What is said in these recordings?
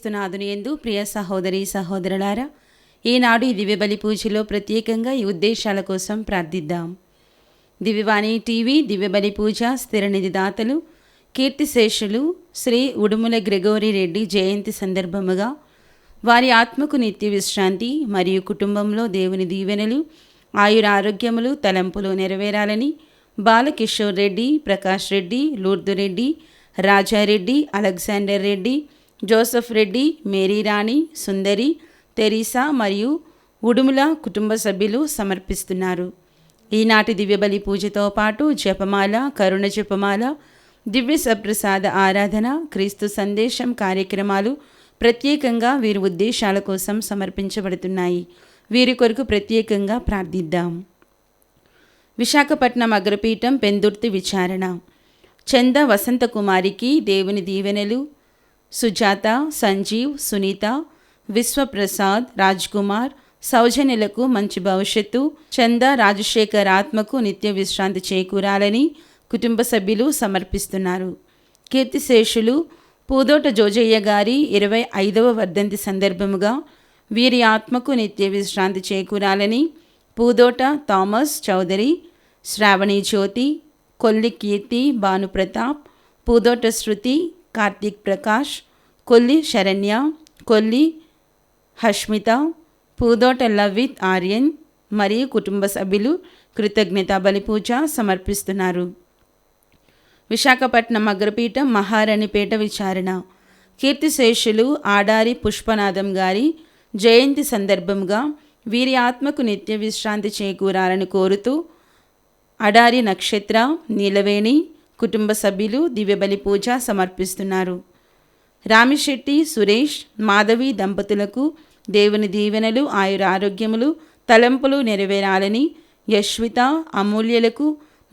క్రీస్తునాథుని యందు ప్రియ సహోదరి సహోదరులారా, ఈనాడు ఈ దివ్యబలి పూజలో ప్రత్యేకంగా ఈ ఉద్దేశాల కోసం ప్రార్థిద్దాం. దివ్యవాణి టీవీ దివ్యబలి పూజ స్థిర నిధిదాతలు కీర్తిశేషులు శ్రీ ఉడుముల గ్రెగోరీ రెడ్డి జయంతి సందర్భముగా వారి ఆత్మకు నిత్య విశ్రాంతి మరియు కుటుంబంలో దేవుని దీవెనలు ఆయురారోగ్యములు తలంపులు నెరవేరాలని Balakishore Reddy, Prakash Reddy, Lourdu Reddy, Rajareddy, Alexander Reddy, Joseph Reddy, Mary రాణి, సుందరి, తెరీసా మరియు ఉడుముల కుటుంబ సభ్యులు సమర్పిస్తున్నారు. ఈనాటి దివ్యబలి పూజతో పాటు జపమాల, కరుణ జపమాల, దివ్య సప్రసాద ఆరాధన, క్రీస్తు సందేశం కార్యక్రమాలు ప్రత్యేకంగా వీరి ఉద్దేశాల కోసం సమర్పించబడుతున్నాయి. వీరి కొరకు ప్రత్యేకంగా ప్రార్థిద్దాం. విశాఖపట్నం అగ్రపీఠం పెందుర్తి విచారణ చంద వసంతకుమారికి దేవుని దీవెనలు. సుజాత, సంజీవ్, సునీత, విశ్వప్రసాద్, రాజ్ కుమార్, సౌజన్యులకు మంచి భవిష్యత్తు. చంద రాజశేఖర్ ఆత్మకు నిత్య విశ్రాంతి చేకూరాలని కుటుంబ సభ్యులు సమర్పిస్తున్నారు. కీర్తిశేషులు పూదోట జోజయ్య గారి 25వ వర్ధంతి సందర్భముగా వీరి ఆత్మకు నిత్య విశ్రాంతి చేకూరాలని పూదోట థామస్ చౌదరి, శ్రావణి జ్యోతి, కొల్లి కీర్తి, భానుప్రతాప్, పూదోట శృతి, కార్తీక్ ప్రకాష్, కొల్లి శరణ్య, కొల్లి హష్మిత, పూదోట లవిత్ ఆర్యన్ మరియు కుటుంబ సభ్యులు కృతజ్ఞతా బలిపూజ సమర్పిస్తున్నారు. విశాఖపట్నం అగ్రపీఠం మహారాణిపేట విచారణ కీర్తిశేషులు ఆడారి పుష్పనాథం గారి జయంతి సందర్భంగా వీరి ఆత్మకు నిత్య విశ్రాంతి చేకూరాలని కోరుతూ అడారి నక్షత్ర, నీలవేణి కుటుంబ సభ్యులు దివ్యబలి పూజ సమర్పిస్తున్నారు. రామిశెట్టి సురేష్, మాధవి దంపతులకు దేవుని దీవెనలు ఆయురారోగ్యములు తలంపులు నెరవేరాలని, యశ్విత, అమూల్యలకు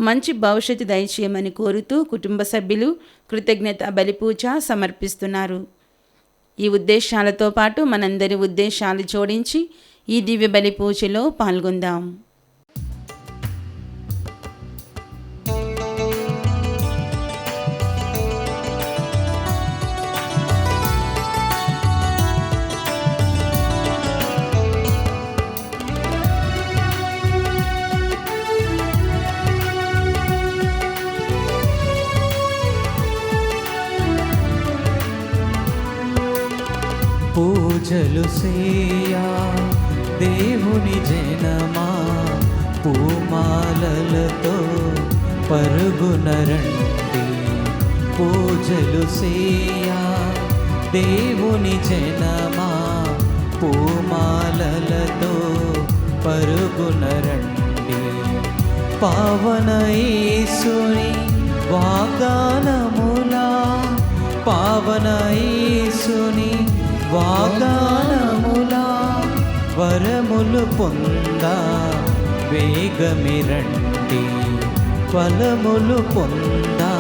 మంచి భవిష్యత్తు దయచేయమని కోరుతూ కుటుంబ సభ్యులు కృతజ్ఞత బలిపూజ సమర్పిస్తున్నారు. ఈ ఉద్దేశాలతో పాటు మనందరి ఉద్దేశాలు జోడించి ఈ దివ్య బలి పూజలో పాల్గొందాం. పూజలు సేయా దేవుని జనమా, పూమాలలతో పరుగున రండి. పూజలు సేయా దేవుని జనమా, పూమాలలతో పరుగున రండి. పావన యేసుని వాగ్దానములా, పావన యేసుని వాగ్దానములా వరములు పొందా వేగమిరండి. ఫలములు పొందా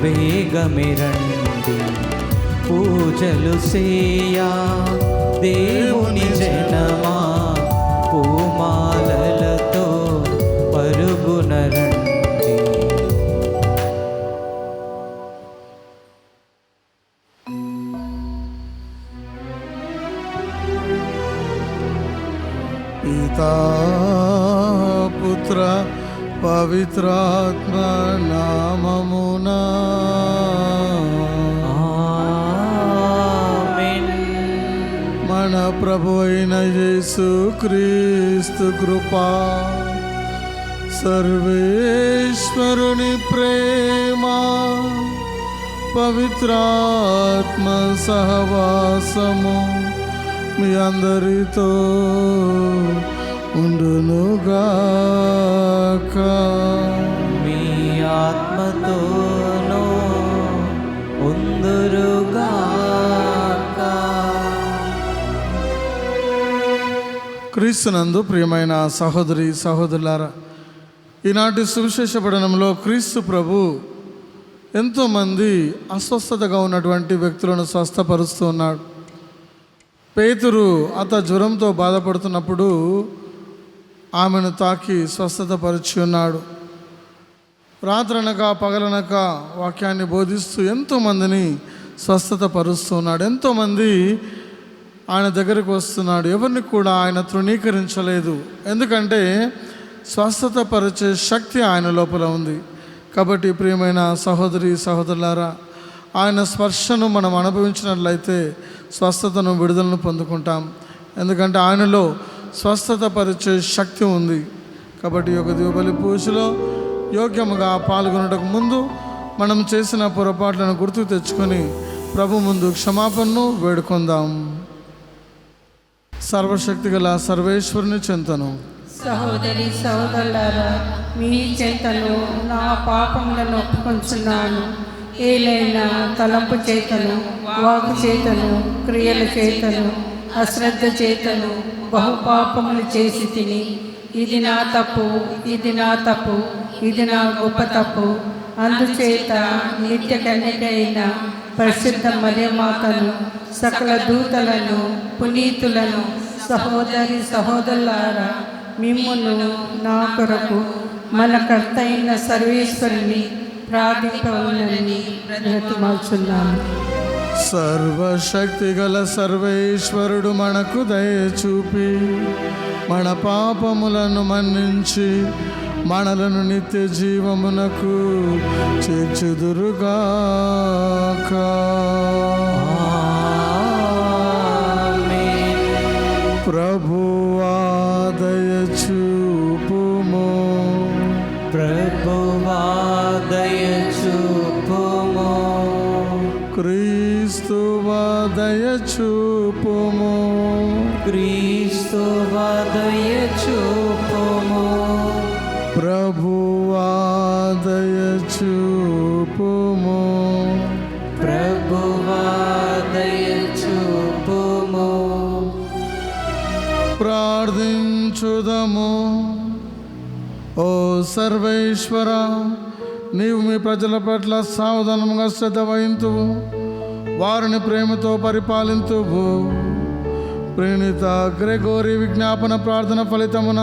వేగమిరండి. పూజలు సేయా దేవుని జనమా, పూమాలలతో పరుగున రండి. పితా పుత్ర పవిత్రాత్మ నామమునా ఆమేన్. మన ప్రభు అయిన యేసు క్రీస్తు కృపా, సర్వేశ్వరుని ప్రేమ, పవిత్రాత్మ సహవాసము మీ అందరితో ఉండునుగాక. మీ ఆత్మతోనూ ఉందురుగాక. క్రీస్తునందు ప్రియమైన సహోదరి సహోదరులారా, ఈనాటి సువిశేష పఠనంలో క్రీస్తు ప్రభు ఎంతోమంది అస్వస్థతగా ఉన్నటువంటి వ్యక్తులను స్వస్థపరుస్తూ ఉన్నాడు. పేతురు జ్వరంతో బాధపడుతున్నప్పుడు ఆమెను తాకి స్వస్థతపరిచి ఉన్నాడు. రాత్రనక పగలనక వాక్యాన్ని బోధిస్తూ ఎంతోమందిని స్వస్థత పరుస్తున్నాడు. ఎంతోమంది ఆయన దగ్గరకు వస్తున్నాడు, ఎవరిని కూడా ఆయన తృణీకరించలేదు. ఎందుకంటే స్వస్థత పరిచే శక్తి ఆయన లోపల ఉంది. కాబట్టి ప్రియమైన సహోదరి సహోదరులారా, ఆయన స్పర్శను మనం అనుభవించినట్లయితే స్వస్థతను విడుదలను పొందుకుంటాం. ఎందుకంటే ఆయనలో స్వస్థత పరిచే శక్తి ఉంది. కాబట్టి ఈ యొక్క దివ్యబలి పూజలో యోగ్యముగా పాల్గొనటకు ముందు మనం చేసిన పొరపాట్లను గుర్తుకు తెచ్చుకొని ప్రభు ముందు క్షమాపణను వేడుకొందాం. సర్వశక్తి గల సర్వేశ్వరుని చెంతను సహోదరి సహోదరులారా, మీ చెంతను నా పాపములను ఒప్పుకొంచున్నాను. ఏలైనా తలంపు చేతను, వాకు చేతను, క్రియల చేతను, అశ్రద్ధ చేతను బహుపాపములు చేసి తిని, ఇది నా తప్పు, ఇది నా తప్పు, ఇది నా గొప్ప తప్పు. అందుచేత నిత్య కన్యక అయిన పరిశుద్ధ మరియమాతను, సకల దూతలను, పునీతులను, సహోదరి సహోదరులారా, మిమ్మును నా కొరకు మన కర్త అయిన సర్వేశ్వరుని ప్రార్థింపవలనని బ్రతిమాలుచున్నాను. సర్వశక్తి గల సర్వేశ్వరుడు మనకు దయచూపి మన పాపములను మన్నించి మనలను నిత్య జీవమునకు చేర్చుదురుగాక. ప్రభువా దయచూపుము, ప్రభువా దయచూపుము, క్రీస్తువా దయచూపుము, క్రీస్తువా దయచూపుము, ప్రభువా దయచూపుము, ప్రభువా దయచూపుము. ప్రార్థించుదము. ఓ సర్వేశ్వర, నీవు మీ ప్రజల పట్ల సావధానముగా శ్రద్ధ వహింతువు, వారిని ప్రేమతో పరిపాలింతువు. ప్రేణిత గ్రెగోరీ విజ్ఞాపన ప్రార్థన ఫలితమున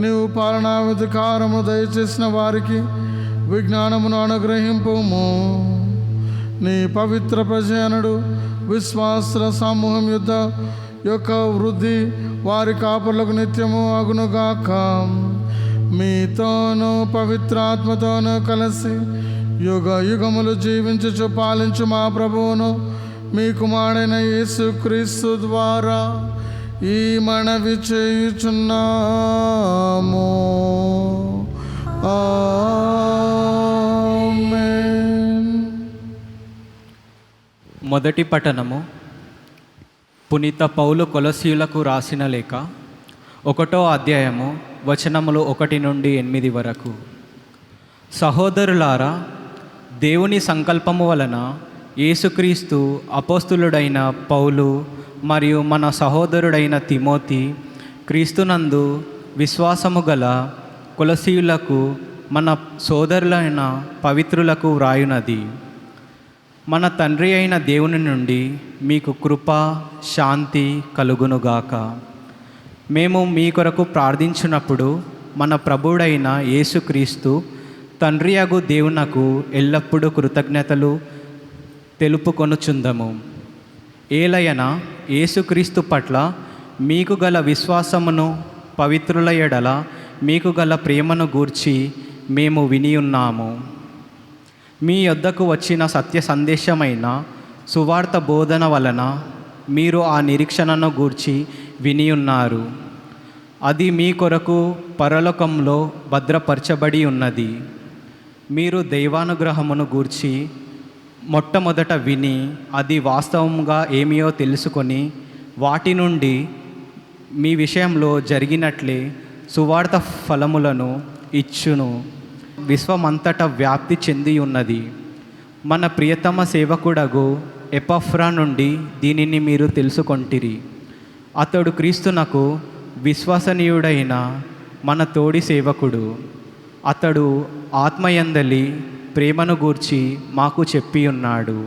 నీవు పాలనాధికారము దయచేసిన వారికి విజ్ఞానమును అనుగ్రహింపుము. నీ పవిత్ర ప్రజనడు విశ్వాసుల సమూహం యొక్క వృద్ధి వారి కాపులకు నిత్యము అగునుగాక. మీతోనూ పవిత్రాత్మతోనూ కలిసి యుగ యుగములు జీవించుచు పాలించు మా ప్రభువును మీ కుమారుడైన యేసుక్రీస్తు ద్వారా ఈ మనవి చేయుచున్నాము. ఆమేన్. మొదటి పఠనము పునీత పౌలు కొలసీయులకు రాసిన లేఖ 1వ అధ్యాయము వచనములు 1 నుండి 8 వరకు. సహోదరులారా, దేవుని సంకల్పము వలన యేసుక్రీస్తు అపోస్తులుడైన పౌలు మరియు మన సహోదరుడైన తిమోతి క్రీస్తునందు విశ్వాసము గల కొలసీయులకు మన సోదరులైన పవిత్రులకు వ్రాయునది. మన తండ్రి అయిన దేవుని నుండి మీకు కృప శాంతి కలుగునుగాక. మేము మీ కొరకు ప్రార్థించినప్పుడు మన ప్రభుడైన యేసుక్రీస్తు తండ్రియగు దేవునకు ఎల్లప్పుడూ కృతజ్ఞతలు తెలుపుకొనుచుందము. ఏలయన యేసుక్రీస్తు పట్ల మీకు గల విశ్వాసమును, పవిత్రుల ఎడల మీకు గల ప్రేమను గూర్చి మేము వినియున్నాము. మీ యొద్దకు వచ్చిన సత్య సందేశమైన సువార్త బోధన వలన మీరు ఆ నిరీక్షణను గూర్చి వినియున్నారు. అది మీ కొరకు పరలోకంలో భద్రపరచబడి ఉన్నది. మీరు దైవానుగ్రహమును గూర్చి మొట్టమొదట విని అది వాస్తవంగా ఏమియో తెలుసుకొని వాటి నుండి మీ విషయంలో జరిగినట్లే సువార్త ఫలములను ఇచ్చును. విశ్వమంతటా వ్యాప్తి చెంది ఉన్నది. మన ప్రియతమ సేవకుడగు ఎపఫ్రా నుండి దీనిని మీరు తెలుసుకొంటిరి. అతడు క్రీస్తునకు విశ్వసనీయుడైన మన తోడి సేవకుడు. అతడు ఆత్మయందలి ప్రేమను గూర్చి మాకు చెప్పి ఉన్నాడు.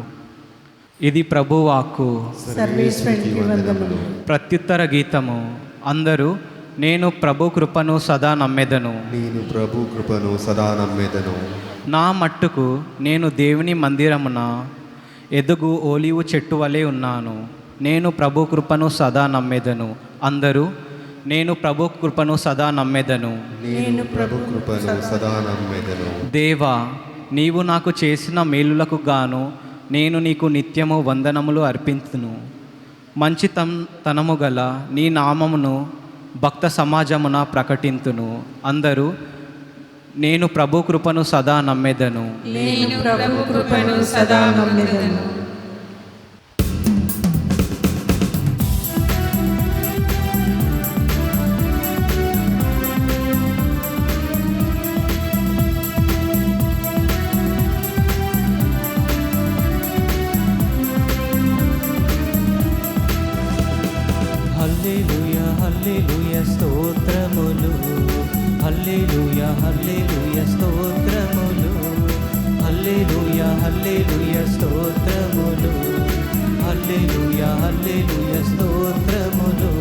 ఇది ప్రభువాక్కు. సర్వేశ్వరునికి వందనములు. ప్రత్యుత్తర గీతము. అందరూ నేను ప్రభు కృపను సదా నమ్మెదను. నేను ప్రభు కృపను సదా నమ్మెదను. నా మట్టుకు నేను దేవుని మందిరమున ఎదుగు ఓలివు చెట్టు వలె ఉన్నాను. నేను ప్రభు కృపను సదా నమ్మెదను. అందరూ నేను ప్రభు కృపను సదా నమ్మెదను. నేను ప్రభు కృపను సదా నమ్మెదను. దేవా, నీవు నాకు చేసిన మేలులకు గాను నేను నీకు నిత్యము వందనములు అర్పించును. మంచితనము గల నీ నామమును భక్త సమాజమున ప్రకటింతును. అందరూ నేను ప్రభు కృపను సదా నమ్మెదను. నేను ప్రభు కృపను సదా నమ్మెదను. హల్లెలూయా హల్లెలూయా స్తోత్రములు. హల్లెలూయా హల్లెలూయా స్తోత్రములు. హల్లెలూయా హల్లెలూయా స్తోత్రములు. హల్లెలూయా హల్లెలూయా స్తోత్రములు.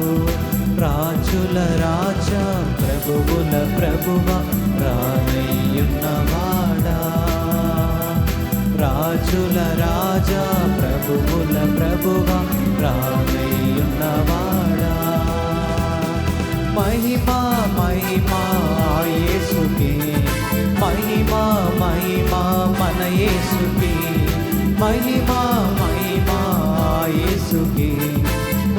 రాజుల రాజా ప్రభువుల ప్రభువా రానయ్యున్నవాడా. రాజుల రాజా ప్రభువుల ప్రభువా రానయ్యున్నవాడా. మహిమా మహిమా యేసుకే, మహిమా మహిమా మన యేసుకే. మహిమా మహిమా యేసుకే,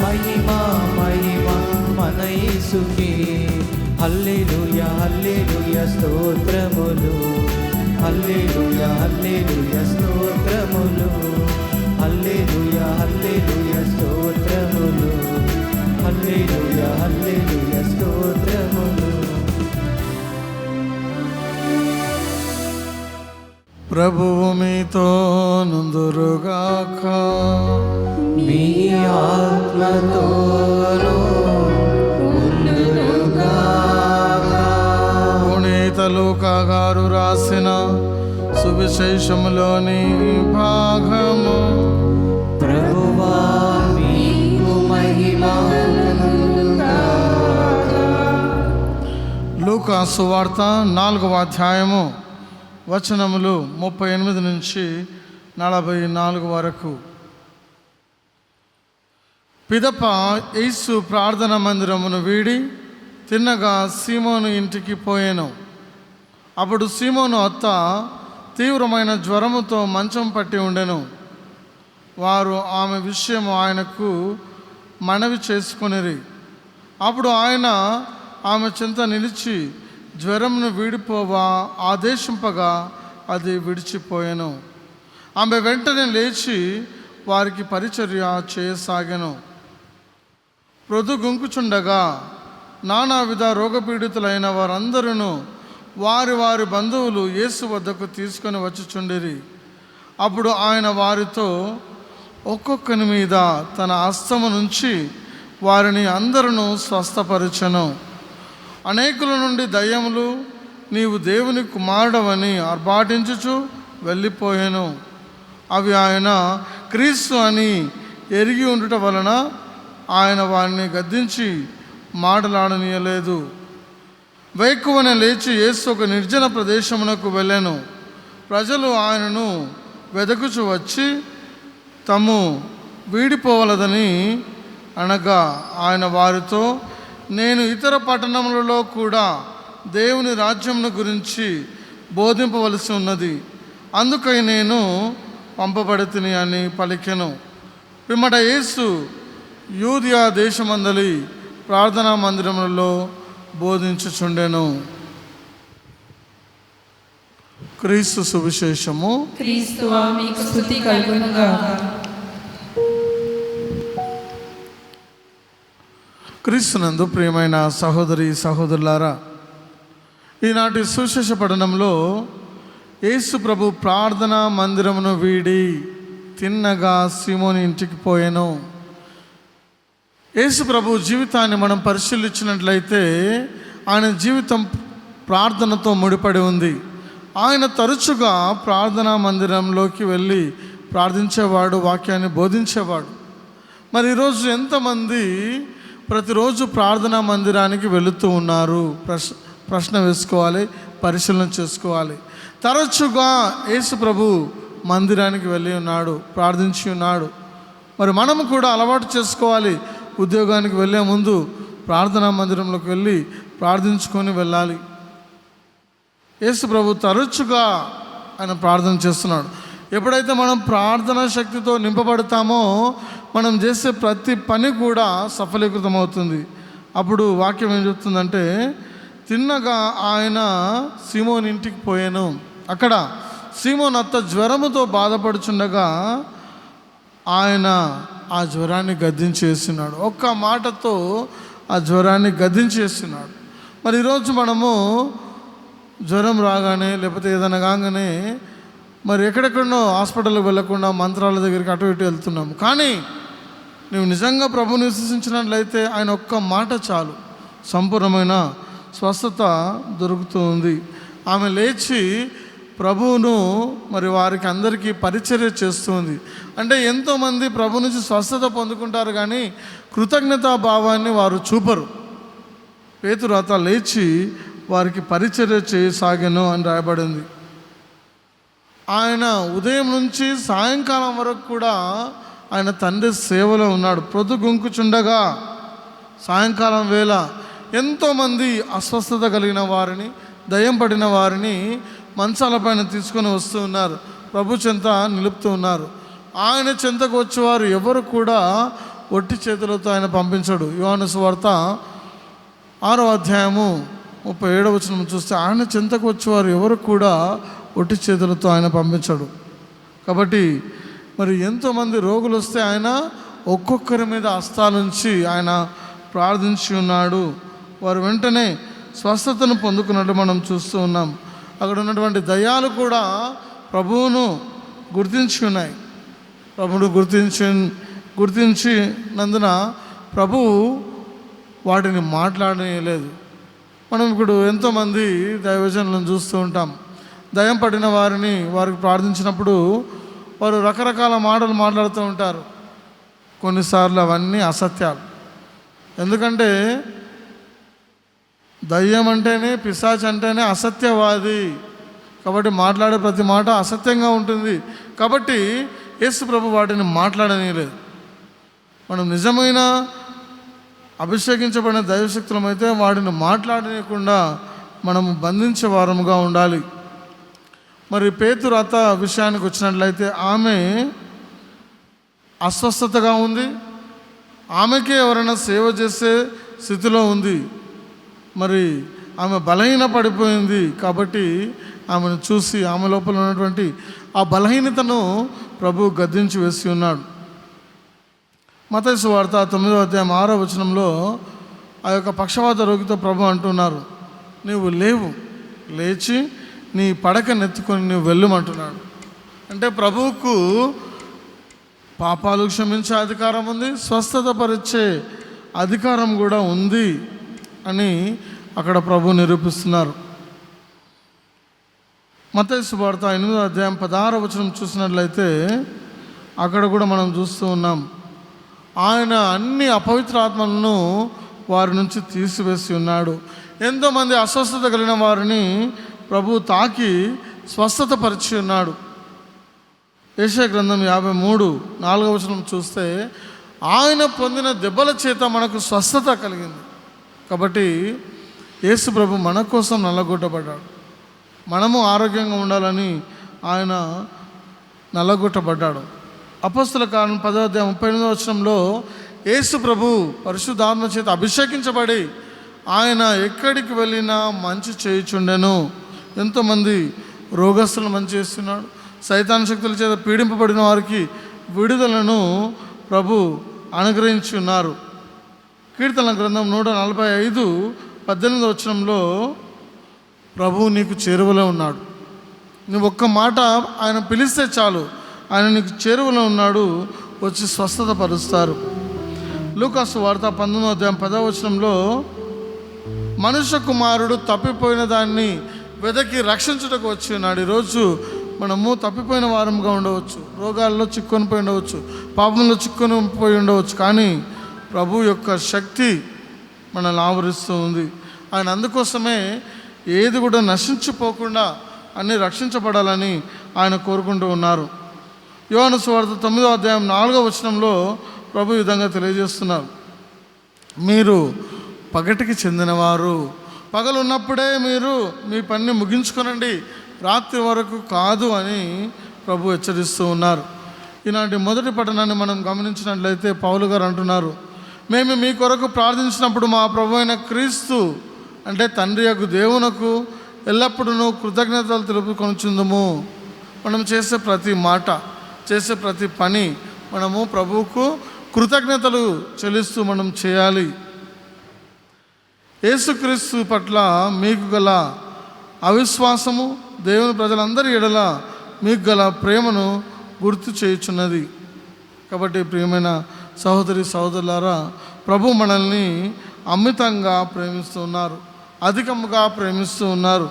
మహిమా మహిమా మన యేసుకే. హల్లెలూయా హల్లెలూయా స్తోత్రములు. హల్లెలూయా హల్లెలూయా స్తోత్రములు. హల్లెలూయా హల్లెలూయా స్తోత్రములు. హల్లెలూయా హల్లెలూయా స్తోత్రములు. ప్రభువు మీతో నుందురుగాక. మీ ఆత్మతోనూ పునీత లూకా గారు రాసిన సువిశేషములోని భాగము. ప్రభువా మీకు మహిమ. లూకా సువార్త 4వ అధ్యాయము వచనములు 38 నుంచి 44 వరకు. పిదప యేసు ప్రార్థన మందిరమును వీడి తిన్నగా సీమోను ఇంటికి పోయాను. అప్పుడు సీమోను అత్త తీవ్రమైన జ్వరముతో మంచం పట్టి ఉండెను. వారు ఆమె విషయం ఆయనకు మనవి చేసుకొనిరి. అప్పుడు ఆయన ఆమె చెంత నిలిచి జ్వరంను వీడిపోవా ఆదేశింపగా అది విడిచిపోయాను. ఆమె వెంటనే లేచి వారికి పరిచర్య చేయసాగాను. ప్రొద్దుగుంకుచుండగా నానావిధ రోగపీడితులైన వారందరూ వారి వారి బంధువులు యేసు వద్దకు తీసుకొని వచ్చుచుండిరి. అప్పుడు ఆయన వారితో ఒక్కొక్కని మీద తన హస్తము నుంచి వారిని అందరూ స్వస్థపరచెను. అనేకుల నుండి దయ్యములు నీవు దేవుని కుమారుడవని ఆర్భాటించుచు వెళ్ళిపోయాను. అవి ఆయన క్రీస్తు అని ఎరిగి ఉండుట వలన ఆయన వారిని గద్దించి మాటలాడనీయలేదు. వేకువన లేచి యేసు ఒక నిర్జన ప్రదేశమునకు వెళ్ళాను. ప్రజలు ఆయనను వెదకుచు వచ్చి తాము వీడిపోవలదని అనగా ఆయన వారితో, నేను ఇతర పట్టణములలో కూడా దేవుని రాజ్యమును గురించి బోధింపవలసి ఉన్నది, అందుకై నేను పంపబడితిని అని పలికెను. పిమ్మట యేసు యూదియా దేశమందలి ప్రార్థనా మందిరములలో బోధించుచుండెను. క్రీస్తు సువిశేషము. క్రీస్తువా మీకు స్తుతి కలుగునుగాక. క్రీస్తునందు ప్రియమైన సహోదరి సహోదరులారా, ఈనాటి సువిశేష పఠనంలో యేసు ప్రభు ప్రార్థనా మందిరమును వీడి తిన్నగా సీమోని ఇంటికి పోయాను. యేసు ప్రభు జీవితాన్ని మనం పరిశీలించినట్లయితే ఆయన జీవితం ప్రార్థనతో ముడిపడి ఉంది. ఆయన తరచుగా ప్రార్థనా మందిరంలోకి వెళ్ళి ప్రార్థించేవాడు, వాక్యాన్ని బోధించేవాడు. మరి ఈరోజు ఎంతమంది ప్రతిరోజు ప్రార్థనా మందిరానికి వెళుతూ ఉన్నారు? ప్రశ్న వేసుకోవాలి, పరిశీలన చేసుకోవాలి. తరచుగా యేసు ప్రభు మందిరానికి వెళ్ళి ఉన్నాడు, ప్రార్థించి ఉన్నాడు. మరి మనము కూడా అలవాటు చేసుకోవాలి. ఉద్యోగానికి వెళ్ళే ముందు ప్రార్థనా మందిరంలోకి వెళ్ళి ప్రార్థించుకొని వెళ్ళాలి. యేసు ప్రభు తరచుగా ఆయన ప్రార్థన చేస్తున్నాడు. ఎప్పుడైతే మనం ప్రార్థనా శక్తితో నింపబడతామో మనం చేసే ప్రతి పని కూడా సఫలీకృతం అవుతుంది. అప్పుడు వాక్యం ఏం చెప్తుందంటే, తిన్నగా ఆయన సీమోని ఇంటికి పోయాను. అక్కడ సీమోన్ అత్త జ్వరముతో బాధపడుచుండగా ఆయన ఆ జ్వరాన్ని గద్దించేస్తున్నాడు. ఒక్క మాటతో ఆ జ్వరాన్ని గద్దించేస్తున్నాడు. మరి ఈరోజు మనము జ్వరం రాగానే లేకపోతే ఏదైనా కాగానే మరి ఎక్కడెక్కడనో హాస్పిటల్కి వెళ్ళకుండా మంత్రాల దగ్గరికి అటు ఇటు వెళ్తున్నాము. కానీ నువ్వు నిజంగా ప్రభువుని విశ్వసించినట్లయితే ఆయన ఒక్క మాట చాలు, సంపూర్ణమైన స్వస్థత దొరుకుతూ ఉంది. ఆమె లేచి ప్రభువును మరి వారికి అందరికీ పరిచర్య చేస్తుంది. అంటే ఎంతోమంది ప్రభు నుంచి స్వస్థత పొందుకుంటారు కానీ కృతజ్ఞతా భావాన్ని వారు చూపరు. పేతురు అత లేచి వారికి పరిచర్య చేయసాగాను అని రాయబడింది. ఆయన ఉదయం నుంచి సాయంకాలం వరకు కూడా ఆయన తండ్రి సేవలో ఉన్నాడు. ప్రొద్దుగుంకుచుండగా సాయంకాలం వేళ ఎంతోమంది అస్వస్థత కలిగిన వారిని, దయ్యం పడిన వారిని మంచాలపైన తీసుకొని వస్తూ ఉన్నారు, ప్రభు చెంత నిలుపుతూ ఉన్నారు. ఆయన చెంతకు వచ్చేవారు ఎవరు కూడా ఒట్టి చేతులతో ఆయన పంపించడు. యోహాను సువార్త 6వ అధ్యాయము 37వ వచనం చూస్తే ఆయన చెంతకు వచ్చేవారు ఎవరు కూడా ఒట్టి చేతులతో ఆయన పంపించడు. కాబట్టి మరి ఎంతోమంది రోగులు వస్తే ఆయన ఒక్కొక్కరి మీద హస్తాలుంచి ఆయన ప్రార్థించి ఉన్నాడు. వారు వెంటనే స్వస్థతను పొందుకున్నట్టు మనం చూస్తూ ఉన్నాం. అక్కడ ఉన్నటువంటి దయ్యాలు కూడా ప్రభువును గుర్తించి ఉన్నాయి. ప్రభువును గుర్తించినందున ప్రభువు వాటిని మాట్లాడలేదు. మనం ఇప్పుడు ఎంతోమంది దైవజనులను చూస్తూ ఉంటాం. దయ్యం పడిన వారికి ప్రార్థించినప్పుడు వారు రకరకాల మాటలు మాట్లాడుతూ ఉంటారు. కొన్నిసార్లు అవన్నీ అసత్యాలు. ఎందుకంటే దయ్యం అంటేనే, పిశాచ్ అంటేనే అసత్యవాది. కాబట్టి మాట్లాడే ప్రతి మాట అసత్యంగా ఉంటుంది. కాబట్టి యేసు ప్రభు వాటిని మాట్లాడనీయలేదు. మనం నిజమైన అభిషేకించబడిన దైవశక్తులమైతే వాటిని మాట్లాడనీయకుండా మనము బంధించే వారముగా ఉండాలి. మరి పేతురు అత్త విషయానికి వచ్చినట్లయితే ఆమె అస్వస్థతగా ఉంది. ఆమెకే ఎవరైనా సేవ చేసే స్థితిలో ఉంది. మరి ఆమె బలహీన పడిపోయింది. కాబట్టి ఆమెను చూసి ఆమె లోపల ఉన్నటువంటి ఆ బలహీనతను ప్రభు గద్దించి వేసి ఉన్నాడు. మత్తయి సువార్త 9వ అధ్యాయం 6వ వచనంలో ఆ యొక్క పక్షవాత రోగితో ప్రభు అంటున్నారు, నీవు లేచి నీ పడక నెత్తుకొని నువ్వు వెళ్ళమంటున్నాడు. అంటే ప్రభువుకు పాపాలు క్షమించే అధికారం ఉంది, స్వస్థత పరిచే అధికారం కూడా ఉంది అని అక్కడ ప్రభు నిరూపిస్తున్నారు. మత్తయి సువార్త 8వ అధ్యాయం 16వ వచనం చూసినట్లయితే అక్కడ కూడా మనం చూస్తూ ఉన్నాం. ఆయన అన్ని అపవిత్ర ఆత్మలను వారి నుంచి తీసివేసి ఉన్నాడు. ఎంతోమంది అస్వస్థత కలిగిన వారిని ప్రభు తాకి స్వస్థత పరిచి ఉన్నాడు. యెషయా గ్రంథం 53:4వ వచనం చూస్తే ఆయన పొందిన దెబ్బల చేత మనకు స్వస్థత కలిగింది. కాబట్టి యేసు ప్రభు మన కోసం నల్లగొట్టబడ్డాడు. మనము ఆరోగ్యంగా ఉండాలని ఆయన నల్లగొట్టబడ్డాడు. అపొస్తలుల కార్యం 10వ అధ్యాయం 38వ వచనంలో యేసు ప్రభు పరిశుద్ధాత్మ చేత అభిషేకించబడి ఆయన ఎక్కడికి వెళ్ళినా మంచి చేయుచుండెను. ఎంతోమంది రోగస్తులను మంచి చేస్తున్నాడు. సైతాన్ శక్తుల చేత పీడింపబడిన వారికి విడుదలను ప్రభు అనుగ్రహించి ఉన్నారు. కీర్తనల గ్రంథం 145:18వ వచనంలో ప్రభువు నీకు చేరువలో ఉన్నాడు. నువ్వు ఒక్క మాట ఆయన పిలిస్తే చాలు, ఆయన నీకు చేరువలో ఉన్నాడు, వచ్చి స్వస్థత పరుస్తారు. లూకాసు వార్త 19వ అధ్యాయం 10వ వచనంలో మనుష్య కుమారుడు తప్పిపోయిన దాన్ని వెదకి రక్షించుటకు వచ్చి ఉన్నాడు. ఈరోజు మనము తప్పిపోయిన వారంగా ఉండవచ్చు, రోగాల్లో చిక్కుకొని పోయి ఉండవచ్చు, పాపంలో చిక్కుకొని పోయి ఉండవచ్చు. కానీ ప్రభు యొక్క శక్తి మనల్ని ఆవరిస్తూ ఉంది. ఆయన అందుకోసమే ఏది కూడా నశించిపోకుండా అన్నీ రక్షించబడాలని ఆయన కోరుకుంటూ ఉన్నారు. యోహాను సువార్త 9వ అధ్యాయం 4వ వచనంలో ప్రభు ఈ విధంగా తెలియజేస్తున్నారు, మీరు పగటికి చెందినవారు, పగలు ఉన్నప్పుడే మీరు మీ పనిని ముగించుకొనండి, రాత్రి వరకు కాదు అని ప్రభు హెచ్చరిస్తూ ఉన్నారు. ఈనాటి మొదటి పట్టణాన్ని మనం గమనించినట్లయితే పౌలు గారు అంటున్నారు, మేము మీ కొరకు ప్రార్థించినప్పుడు మా ప్రభు అయిన క్రీస్తు అంటే తండ్రి యొక్క దేవునకు ఎల్లప్పుడూ కృతజ్ఞతలు తెలుపుకొనుచుందుము. మనం చేసే ప్రతి మాట, చేసే ప్రతి పని మనము ప్రభువుకు కృతజ్ఞతలు చెల్లిస్తూ మనం చేయాలి. యేసుక్రీస్తు పట్ల మీకు గల అవిశ్వాసము దేవుని ప్రజలందరి ఎడల మీకు గల ప్రేమను గుర్తు చేయుచున్నది. కాబట్టి ప్రియమైన సహోదరి సహోదరులారా, ప్రభు మనల్ని అమితంగా ప్రేమిస్తూ ఉన్నారు, అధికంగా ప్రేమిస్తూ ఉన్నారు.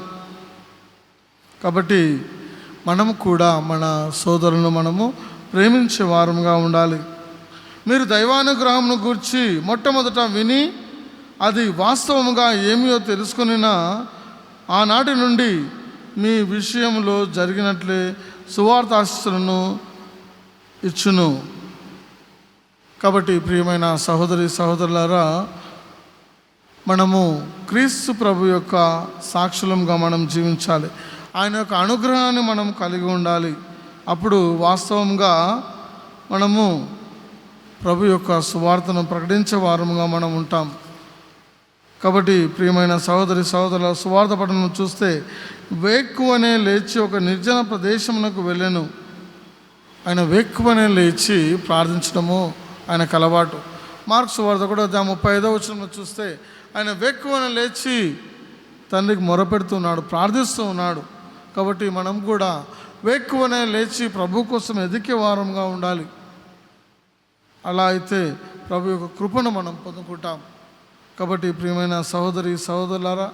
కాబట్టి మనము కూడా మన సోదరులను మనము ప్రేమించే వారముగా ఉండాలి. మీరు దైవానుగ్రహమును గూర్చి మొట్టమొదట విని అది వాస్తవముగా ఏమియో తెలుసుకొనినా ఆనాటి నుండి మీ విషయంలో జరిగినట్లే సువార్తాశిస్సులను ఇచ్చును. కాబట్టి ప్రియమైన సహోదరి సహోదరులారా, మనము క్రీస్తు ప్రభు యొక్క సాక్షులంగా మనం జీవించాలి. ఆయన యొక్క అనుగ్రహాన్ని మనం కలిగి ఉండాలి. అప్పుడు వాస్తవంగా మనము ప్రభు యొక్క సువార్తను ప్రకటించే వారముగా మనం ఉంటాం. కాబట్టి ప్రియమైన సహోదరి సహోదరుల, సువార్త పట్టణం చూస్తే వేక్కువనే లేచి ఒక నిర్జన ప్రదేశమునకు వెళ్ళెను. ఆయన వేక్కువనే లేచి ప్రార్థించడము ఆయనకు అలవాటు. మార్కు సువార్త కూడా 35వ వచనంలో చూస్తే ఆయన వేక్కువనే లేచి తండ్రికి మొరపెడుతున్నాడు, ప్రార్థిస్తూ ఉన్నాడు. కాబట్టి మనం కూడా వేక్కువనే లేచి ప్రభు కోసం ఎదికే వారంగా ఉండాలి. అలా అయితే ప్రభు యొక్క కృపను మనం పొందుకుంటాం. కాబట్టి ప్రియమైన సహోదరి సహోదరులారా,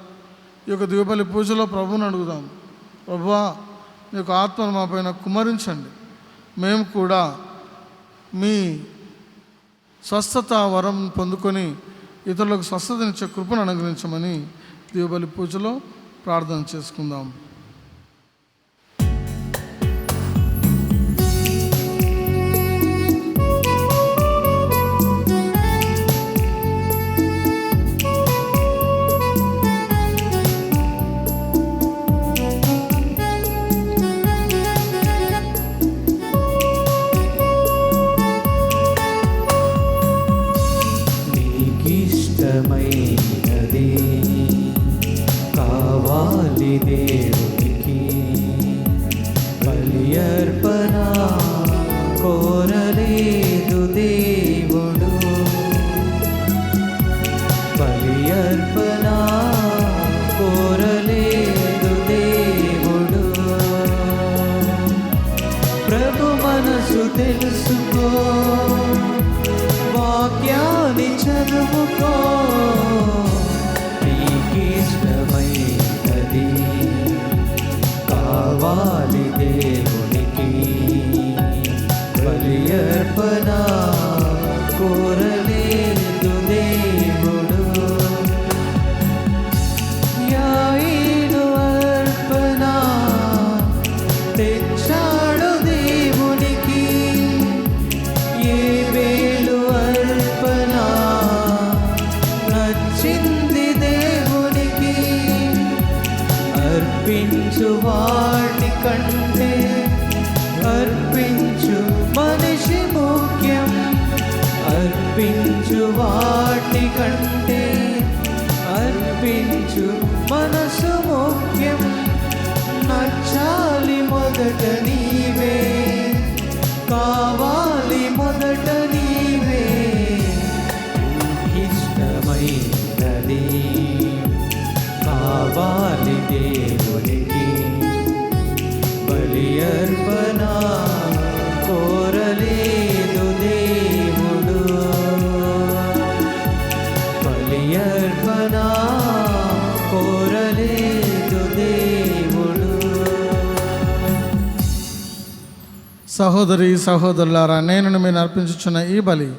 ఈ యొక్క దివ్యబలి పూజలో ప్రభువుని అడుగుదాం, ప్రభువా నీ యొక్క ఆత్మను మా పైన కుమ్మరించండి, మేము కూడా మీ స్వస్థత వరం పొందుకొని ఇతరులకు స్వస్థతనిచ్చే కృపను అనుగ్రహించమని దివ్యబలి పూజలో ప్రార్థన చేసుకుందాం. నీకిష్టమైనది కావాలి దేవునికి, బలి అర్పణ కోరలేదు దేవుడు, బలి అర్పణ కోరలేదు దేవుడు. ప్రభు మనసు తెలుసుకో, వాక్యాన్ని చదువుకో, నీకిష్టమైనది కావాలి దేవునికి, బలి అర్పణ కోరలేదు దేవుడు. యాయిను అర్పణ తెచ్చాడు దేవునికి, ఏ వేలు అర్పణ నచ్చింది దేవునికి. అర్పించు వాటి కంటే అర్పించు మనిషి ముఖ్యం, అర్పించు వాటి కంటే అర్పించు మనసు ముఖ్యం. నచ్చాలి మొదట నీవే, కావాలి మొదట నీవే. ఇష్టమైనది కావాలి దేవునికి, బలి అర్పణ కోరలేదు దేవుడు, బలి అర్పణ కోరలేదు దేవుడు. సహోదరి సహోదరులారా, నేను మీరు అర్పించుచున్న ఈ బలి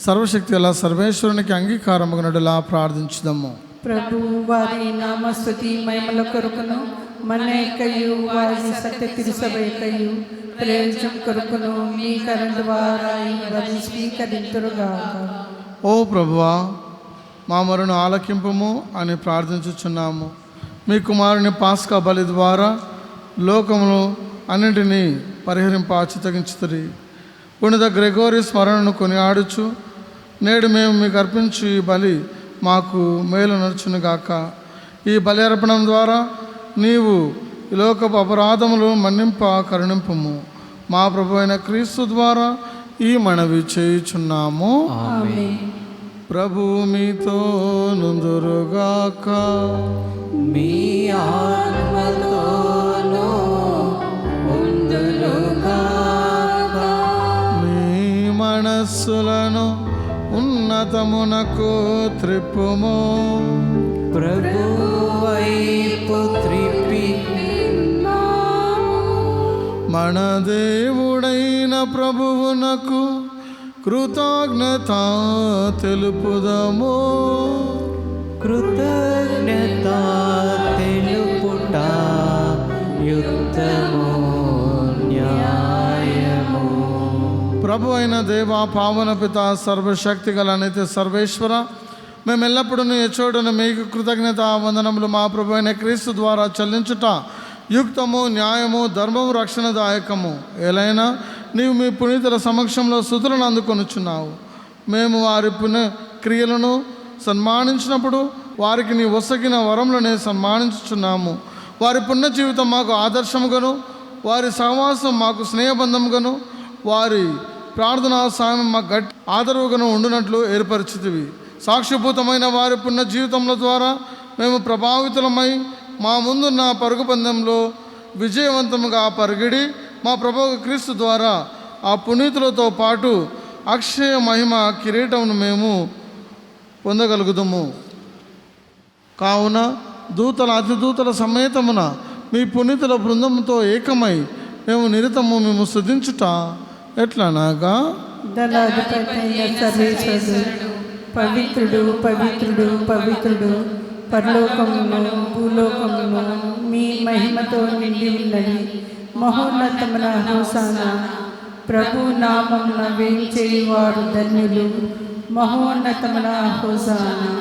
సర్వశక్తి గల సర్వేశ్వరునికి అంగీకారమునడులా ప్రార్థించుదాము. ప్రభు వారి నామస్తుతి మహిమల కొరకును మన యొక్కయు వారి సత్య తిరుసభ యొక్కయు ప్రయోజనం కొరకును మీ కరం ద్వారా ఈ బలి స్వీకరింతురుగాక. ఓ ప్రభువా, మా మొరను ఆలకింపుము అని ప్రార్థించుచున్నాము. మీ కుమారుని పాస్కా బలి ద్వారా లోకమును అన్నింటినీ పరిహరింప చిత్తగించుతుంది. పుణిత గ్రెగోరి స్మరణను కొనియాడుచు నేడు మేము మీకు అర్పించు ఈ బలి మాకు మేలు నడుచునుగాక. ఈ బలి అర్పణం ద్వారా నీవు ఈ లోకపు అపరాధములు మన్నింప కరుణింపుము. మా ప్రభు అయిన క్రీస్తు ద్వారా ఈ మనవి చేయుచున్నాము. ప్రభు మీతో నుందురుగాక. మీ ఆత్మతోనూ ఉండునుగాక. మీ మనస్సులను ఉన్నతమునకు త్రిప్పుము. ప్రభువైపు త్రిప్పి మన దేవుడైన ప్రభువునకు కృతజ్ఞత తెలుపుదము. కృతజ్ఞత తెలుపుట యుక్తము న్యాయము. ప్రభు అయిన దేవ, పావన పిత, సర్వశక్తి గల నిత్య సర్వేశ్వర, మేము ఎల్లప్పుడూ ఎచ్చోడును మీకు కృతజ్ఞత వందనములు మా ప్రభు అయిన క్రీస్తు ద్వారా చెల్లించుట యుక్తము, న్యాయము, ధర్మము, రక్షణదాయకము. ఏలైనా నీవు మీ పునీతుల సమక్షంలో స్తుతులను అందుకొనుచున్నావు. మేము వారి పుణ్య క్రియలను సన్మానించినప్పుడు వారికి నీ వసగిన వరములనే సన్మానించుచున్నాము. వారి పుణ్య జీవితం మాకు ఆదర్శముగాను, వారి సహవాసం మాకు స్నేహబంధముగాను, వారి ప్రార్థనా సాయం మాకు గట్టి ఆదరవుగాను ఉండునట్లు ఏర్పరిచితివి. సాక్ష్యభూతమైన వారి పుణ్య జీవితముల ద్వారా మేము ప్రభావితులమై మా ముందున్న పరుగు పందెంలో విజయవంతముగా పరిగిడి మా ప్రభు క్రీస్తు ద్వారా ఆ పునీతులతో పాటు అక్షయ మహిమ కిరీటమును మేము పొందగలుగుదుము. కావున దూతల అతిదూతల సమేతమున మీ పునీతుల బృందంతో ఏకమై మేము నిరతము మేము స్తుతించుట ఎట్లనగా, దళాధిపతి అయిన సర్వేశ్వరుడు పవిత్రుడు పవిత్రుడు పవిత్రుడు, పరలోకమును భూలోకమును మీ మహిమతో నిండి ఉన్నది. మహోన్నతమున హోసానా. ప్రభు నామమున వేంచేయువారు ధన్యులు. మహోన్నతమున హోసానా.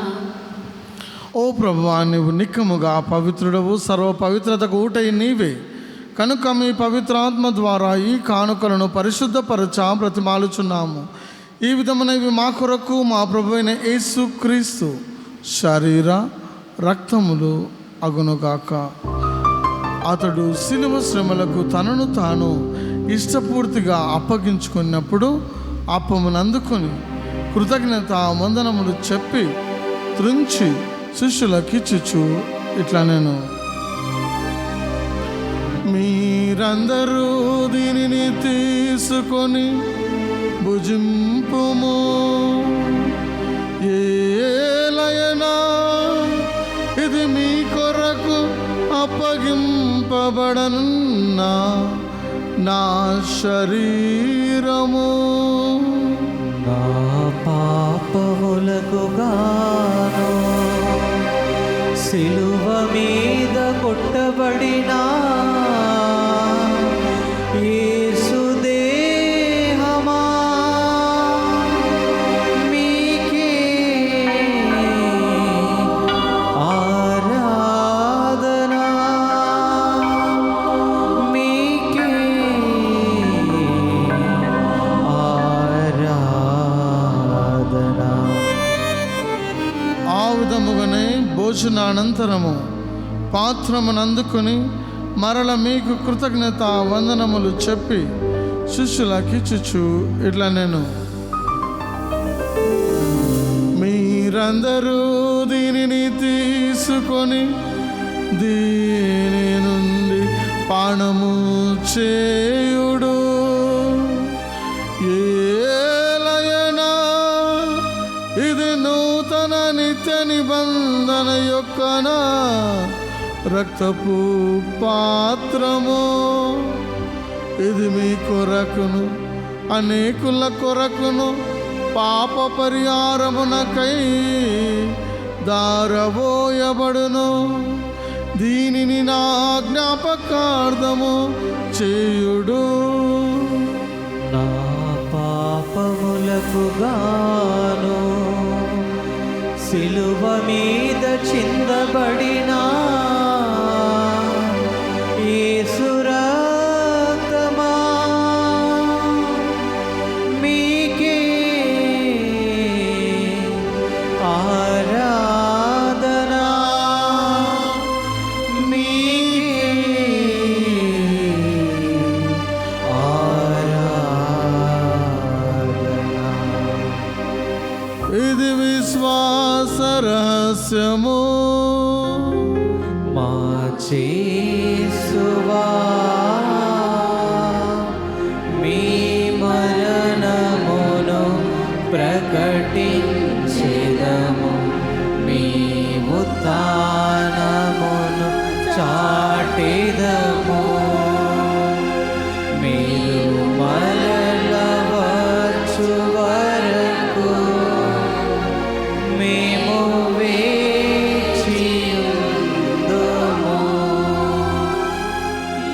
ఓ ప్రభువా, నీవు నిక్కముగా పవిత్రుడవు, సర్వ పవిత్రతకు ఊటై నీవే. కనుక మీ పవిత్రాత్మ ద్వారా ఈ కానుకలను పరిశుద్ధపరచ బ్రతిమాలుచున్నాము. ఈ విధమున ఇవి మా కొరకు మా ప్రభు అయిన యేసు క్రీస్తు శరీర రక్తములు అగునుగాక. అతడు శిలువ శ్రమలకు తనను తాను ఇష్టపూర్తిగా అప్పగించుకున్నప్పుడు అప్పమును అందుకొని కృతజ్ఞత వందనములు చెప్పి త్రుంచి శిష్యులకిచ్చుచు ఇట్లా నేను, మీరందరూ దీనిని తీసుకొని భుజింపుము. ఏలయనా ఇది మీ కొరకు అప్పగింపబడనున్న నా శరీరము. నా పాపములకు గాను సిలువ మీద కొట్టబడిన యేసు దేహమా మీకే ఆరాధన, మీకే ఆరాధన. ఆ విధముగానే భోజనానంతరము పాత్రమును అందుకొని మరల మీకు కృతజ్ఞత వందనములు చెప్పి శిష్యులకిచ్చుచు ఇట్లా నేను, మీరందరూ దీనిని తీసుకొని దీని నుండి పానము చేయుడు. ఏలయనా ఇది నూతన నిత్య నిబంధన యొక్క నా రక్తపు పాత్రము. ఇది మీ కొరకును అనేకుల కొరకును పాప పరిహారమునకై దారబోయబడును. దీనిని నా జ్ఞాపకార్థము చేయుడు. రుసుకుగాను సిలువ మీద చిందబడిన యేసు రక్తమా మీకే ఆరాధనా మీకే ఆరాధనా. ఇది విశ్వాస రహస్యము మా చేసువా మీ మరణమును ప్రకటించెదము మీ ఉత్థానమును చాటెదము మీరు మరల వచ్చు వరకు మేము వేచియుందుము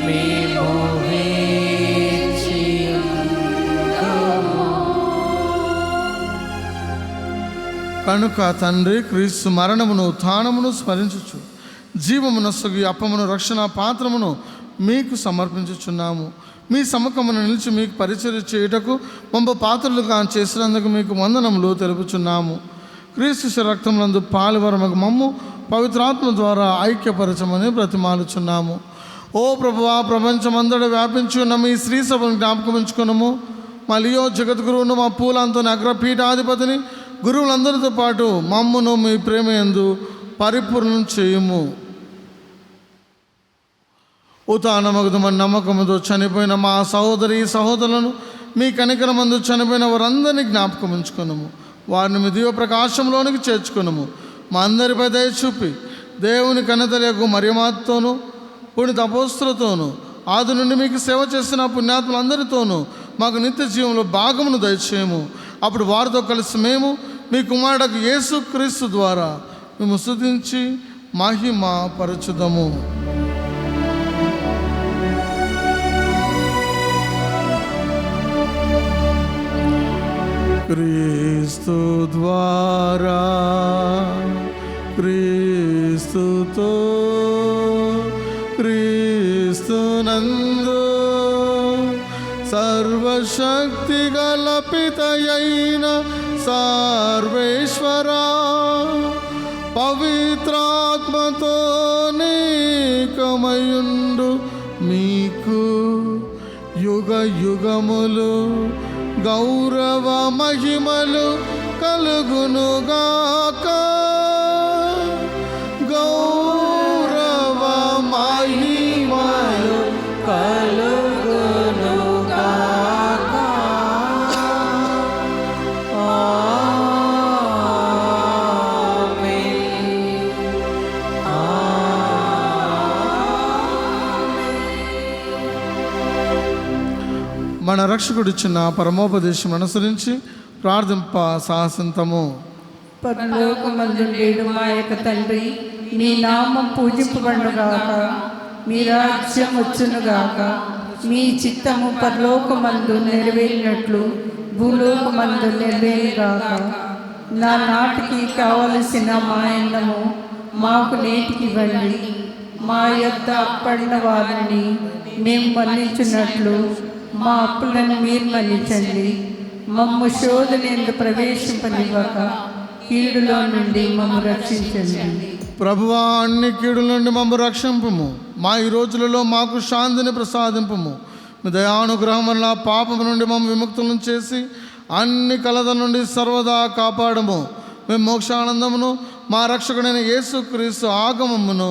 మేము వేచియుందుము. కనుక తండ్రి క్రీస్తు మరణమును ఉత్థానమును స్మరించుచు జీవమునొసగు ఈ అప్పమును రక్షణ పాత్రమును మీకు సమర్పించుచున్నాము. మీ సముఖమును నిలిచి మీకు పరిచర్య చేయుటకు మమ్మ పాత్రలుగా చేసినందుకు మీకు వందనములు తెలుపుచున్నాము. క్రీస్తు రక్తమునందు పాలువరమగు మమ్ము పవిత్రాత్మ ద్వారా ఐక్యపరచమని బ్రతిమాలుచున్నాము. ఓ ప్రభువా, ప్రపంచమంతటా వ్యాపించి ఉన్న మీ శ్రీ సభను జ్ఞాపకం ఉంచుకున్నాము. మా లియో జగద్గురువును, మా పూలంతోని అగ్రపీఠాధిపతిని, గురువులందరితో పాటు మమ్మును మీ ప్రేమ యందు పరిపూర్ణం చేయుము. ఉతానమగుదు మన నమ్మకముతో చనిపోయిన మా సహోదరి సహోదరులను మీ కనికరమందు చనిపోయిన వారందరినీ జ్ఞాపకం ఉంచుకున్నాము. వారిని మీ దివ్య ప్రకాశంలోనికి చేర్చుకున్నాము. మా అందరిపై దయ చూపి దేవుని కన్నతలకు మరియమాతతోనూ పుణ్య అపోస్తులతోనూ ఆది నుండి మీకు సేవ చేసిన పుణ్యాత్ములందరితోనూ మాకు నిత్య జీవంలో భాగమును దయచేయము. అప్పుడు వారితో కలిసి మేము మీ కుమారుడు యేసు క్రీస్తు ద్వారా మేము స్తుతించి మహిమ పరచుదము. క్రీస్తు ద్వారా క్రీస్తుతో క్రీస్తునందు సర్వశక్తి గల పితయైన సర్వేశ్వరా పవిత్రాత్మతో నీకమయుండు మీకు యుగ యుగములు గౌరవ మహిమలు కలుగునుగాక. గౌరవ మహిమలు కలుగునుగాక. ఆమేన్. మన రక్షకుడిచ్చిన పరమోపదేశం అనుసరించి ప్రార్థింప సాహసింతము. పరలోకమందుండేడు మా యొక్క తండ్రి, మీ నామం పూజింపబడుగాక, మీ రాజ్యం వచ్చునుగాక, మీ చిత్తము పరలోకమందు నెరవేరినట్లు భూలోకమందు నెరవేరుగాక. నా నాటికి కావలసిన మా అన్నము మాకు నేటికి ఇవ్వండి. మా యొద్ద అప్పడిన వారిని మేము మన్నించినట్లు మా అప్పులను మీరు మన్నించండి. మమ్ము శోధనయందు ప్రవేశింపనివ్వక కీడులో నుండి మమ్ము రక్షించండి. ప్రభువా, అన్ని కీడుల నుండి మమ్ము రక్షింపుము. మా ఈ రోజులలో మాకు శాంతిని ప్రసాదింపుము. మీ దయానుగ్రహం వల్ల పాపము నుండి మమ్ము విముక్తులను చేసి అన్ని కలత నుండి సర్వదా కాపాడము. మేము మోక్షానందమును మా రక్షకుడైన యేసుక్రీస్తు ఆగమమును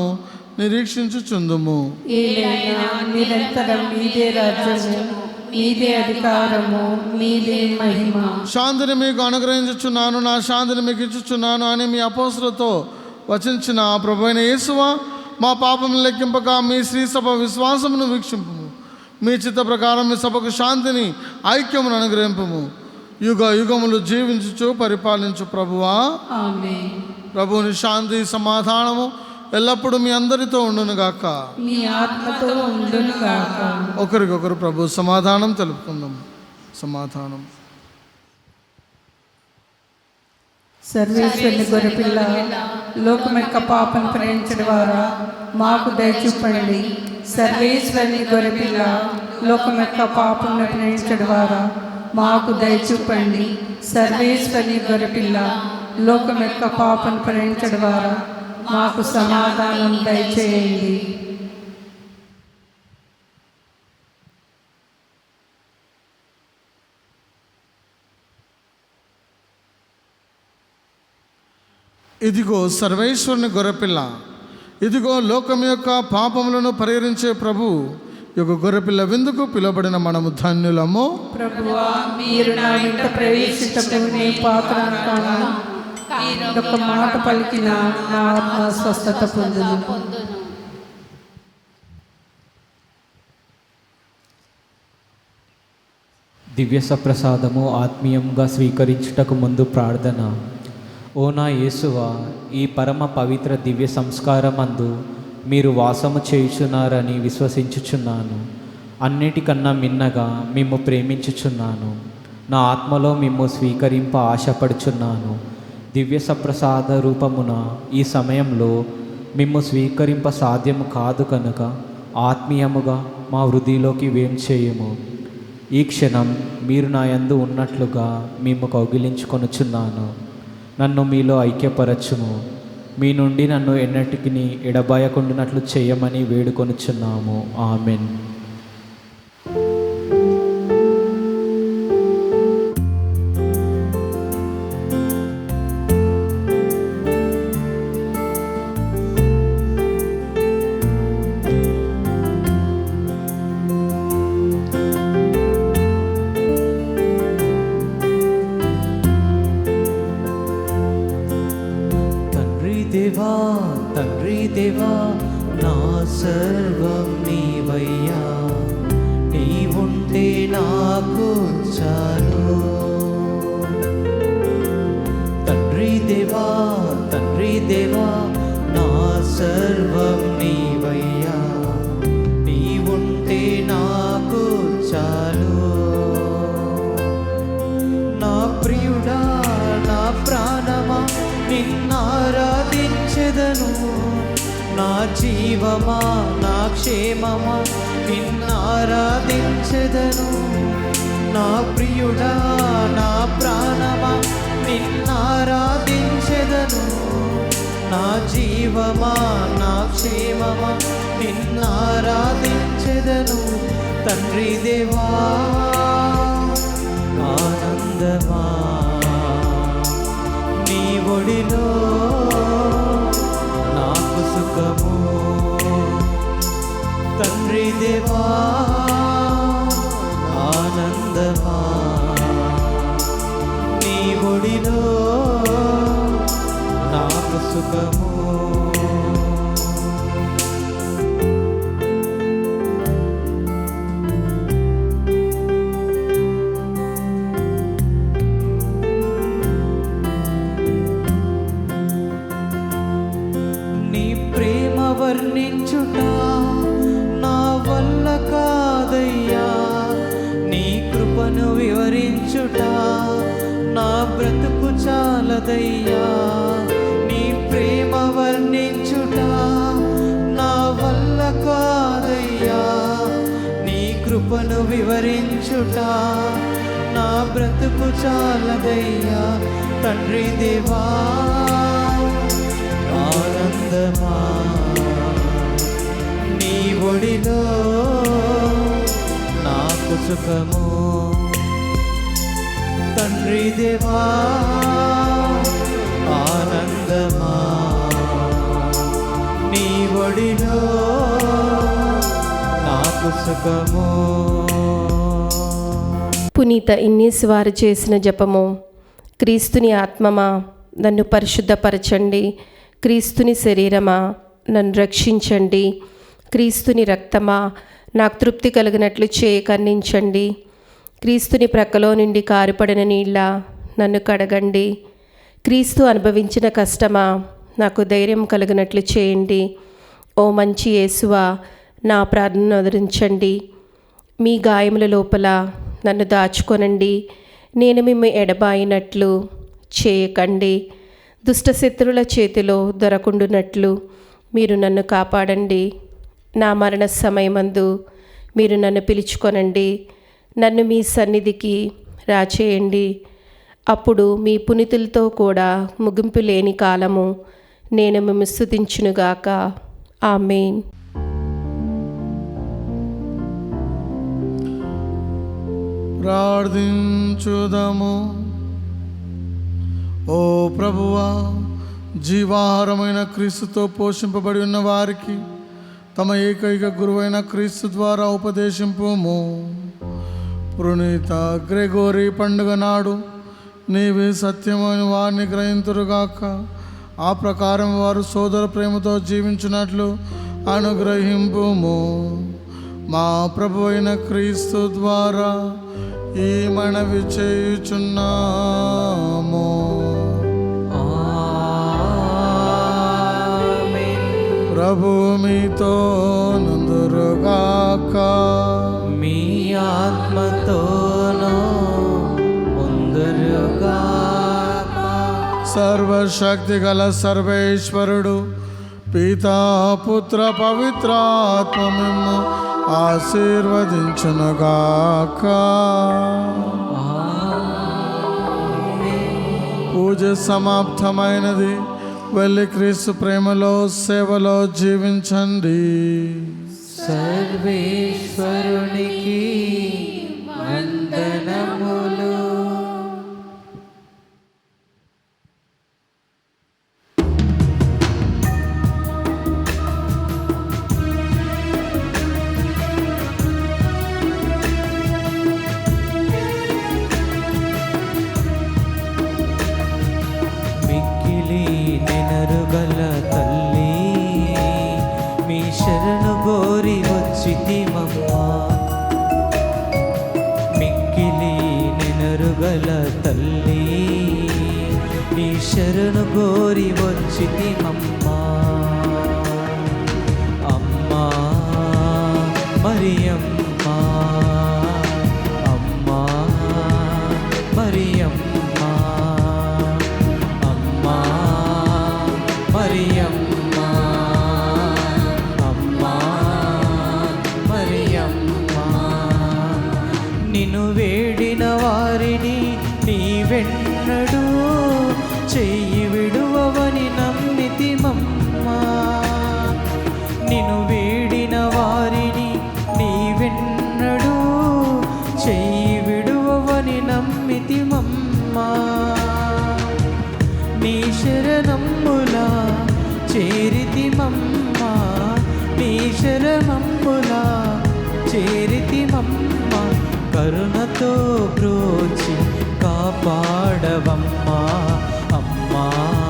నిరీక్షించుచుందుము. ఏలైనా నిరంతరం మీదే రాజ్యము, మీదే అధికారము, మీదే మహిమ. శాంతిని మీకు అనుగ్రహించుచున్నాను, నా శాంతిని మీకు ఇచ్చుచున్నాను అని మీ అపోస్తులతో వచించిన ప్రభు అయిన యేసువా, మా పాపమును లెక్కింపక మీ శ్రీ సభ విశ్వాసమును వీక్షింపుము. మీ చిత్త ప్రకారం మీ సభకు శాంతిని ఐక్యమును అనుగ్రహింపుము. యుగ యుగములు జీవించుచు పరిపాలించు ప్రభువా. ఆమేన్. ప్రభువుని శాంతి సమాధానము ఎల్లప్పుడూ మీ అందరితో ఉండునుగాక. మీ ఆత్మతో ఉండునుగాక. ఒకరికొకరు ప్రభు సమాధానం తెలుపుకుందాం. సమాధానం. సర్వేశ్వరుని గొర్రెపిల్ల లోకం యొక్క పాపను ప్రేమించడం ద్వారా మాకు దయచూపండి. సర్వేశ్వరుని గొర్రెపిల్ల లోకం యొక్క పాపను ప్రేమించడం ద్వారా మాకు దయచూపండి. సర్వేశ్వరుని గొర్రెపిల్ల లోకం యొక్క పాపను ప్రేమించడం ద్వారా మాకు సమాధానం దయచేయండి. ఇదిగో సర్వేశ్వరుని గొర్రెపిల్ల, ఇదిగో లోకం యొక్క పాపములను పరిహరించే ప్రభు యొక్క గొర్రెపిల్ల విందుకు పిలువబడిన మనము ధన్యులము. ప్రభువా, మీరు నా ఇంట ప్రవేశించటకు నేను పాత్రను కాను. ఒక మాట పలికిన నా ఆత్మ స్వస్థత పొందును. దివ్య సప్రసాదము ఆత్మీయంగా స్వీకరించుటకు ముందు ప్రార్థన. ఓ నా యేసువా, ఈ పరమ పవిత్ర దివ్య సంస్కారమందు మీరు వాసము చేయుచున్నారని విశ్వసించుచున్నాను. అన్నిటికన్నా మిన్నగా మిమ్ము ప్రేమించుచున్నాను. నా ఆత్మలో మిమ్ము స్వీకరింప ఆశపడుచున్నాను. దివ్య సప్రసాద రూపమున ఈ సమయంలో మిమ్ము స్వీకరింప సాధ్యము కాదు కనుక ఆత్మీయముగా మా హృదయలోకి వేం చేయము. ఈ క్షణం మీరు నా యందు ఉన్నట్లుగా మిమ్ము కౌగిలించుకొనుచున్నాను. నన్ను మీలో ఐక్యపరచుము. మీ నుండి నన్ను ఎన్నటికి ఎడబాయకుండానట్లు చేయమని వేడుకొనుచున్నాము. ఆమెన్. తండ్రి దేవా, నా సర్వం నీవయ్యా, నీవుంటే నాకు చాలు. తండ్రి దేవా, నా సర్వం నీవయ్యా, నీవుంటే నాకు చాలు. నా ప్రియుడా, నా ప్రాణమా, నిన్నారాధించెదను. నా జీవమా, నా క్షేమమా, నిన్నారాధించెదను. నా ప్రియుడా, నా ప్రాణమా, నిన్నారాధించెదను. నా జీవమా, నా క్షేమమా, నిన్నారాధించెదను. తండ్రి దేవా, ఆనందమా, నీ ఒడిలో నాకు సుఖము. తండ్రి దేవా, ఆనందమా, నీ ఒడిలో నాకు సుఖము. వర్ణించుట నా వల్ల కాదయ్యా, నీ కృపను వివరించుట నా బ్రతుకు చాలదయ్యా. నీ ప్రేమ వర్ణించుట నా వల్ల కాదయ్యా, నీ కృపను వివరించుట నా బ్రతుకు చాలదయ్యా. తండ్రి దేవా, ఆనందమా, నీ ఒడిలో నాకు సుఖము. తండ్రి దేవా, ఆనందమా, నీ ఒడిలో నాకు సుఖము. పునీత ఇన్నీస్ వారు చేసిన జపము. క్రీస్తుని ఆత్మమా, నన్ను పరిశుద్ధపరచండి. క్రీస్తుని శరీరమా, నన్ను రక్షించండి. క్రీస్తుని రక్తమా, నాకు తృప్తి కలిగినట్లు చేయి కన్నించండి. క్రీస్తుని ప్రక్కలో నుండి కారిపడిన నీళ్ళ నన్ను కడగండి. క్రీస్తు అనుభవించిన కష్టమా, నాకు ధైర్యం కలిగినట్లు చేయండి. ఓ మంచి యేసువా, నా ప్రార్థనను ఆదరించండి. మీ గాయముల లోపల నన్ను దాచుకొనండి. నేను మిమ్ము ఎడబాయినట్లు చేయకండి. దుష్టశత్రుల చేతిలో దొరకుండునట్లు మీరు నన్ను కాపాడండి. నా మరణ సమయమందు మీరు నన్ను పిలుచుకొనండి. నన్ను మీ సన్నిధికి రాచేయండి. అప్పుడు మీ పునీతులతో కూడా ముగింపు లేని కాలము నేను మిమ్ము స్తుతించునుగాక. ఆమేన్. ప్రార్థించుదము. ఓ ప్రభువా, జీవాహారమైన క్రీస్తుతో పోషింపబడి ఉన్న వారికి తమ ఏకైక గురువైన క్రీస్తు ద్వారా ఉపదేశింపుము. పునీత గ్రెగోరీ పండుగ నాడు నీవే సత్యమని వారిని గ్రహింతురుగాక. ఆ ప్రకారం వారు సోదర ప్రేమతో జీవించినట్లు అనుగ్రహింపుము. మా ప్రభు అయిన క్రీస్తు ద్వారా ఈ మనవి చేయుచున్నాము. ప్రభు మీతో నందురుగాక. మీ ఆత్మతోనూ ఉందురుగాక. సర్వశక్తి గల సర్వేశ్వరుడు పితా పుత్ర పవిత్రాత్మ మిమ్ము ఆశీర్వదించునుగాక. పూజ సమాప్తమైనది. వెళ్ళి క్రీస్తు ప్రేమలో సేవలో జీవించండి. సర్వేశ్వరునికి వందనములు. నెనరుగల తల్లి మీ శరణు గోరి వచ్చితిమమ్మా. మిక్కిలి నెనరుగల తల్లి మీ శరణు గోరి వచ్చితిమమ్మా. అమ్మా మరియమ్మా, అమ్మా మరియమ్మా, అమ్మా మరియమ్మా, అమ్మా మరియమ్మా. నిన్ను వేడిన వారిని నీవెన్నడూ చెయ్యి విడువవని నమ్మితిమమ్మా. నిన్ను వేడిన వారిని నీవెన్నడూ చెయ్యి విడువవని నమ్మితిమమ్మా. నీ శరణమ్ములా చేరితిమమ్మా, నీ శరణమ్ములా చేరితిమమ్మా. కరుణతో బ్రోచి కాపాడవమ్మా అమ్మా.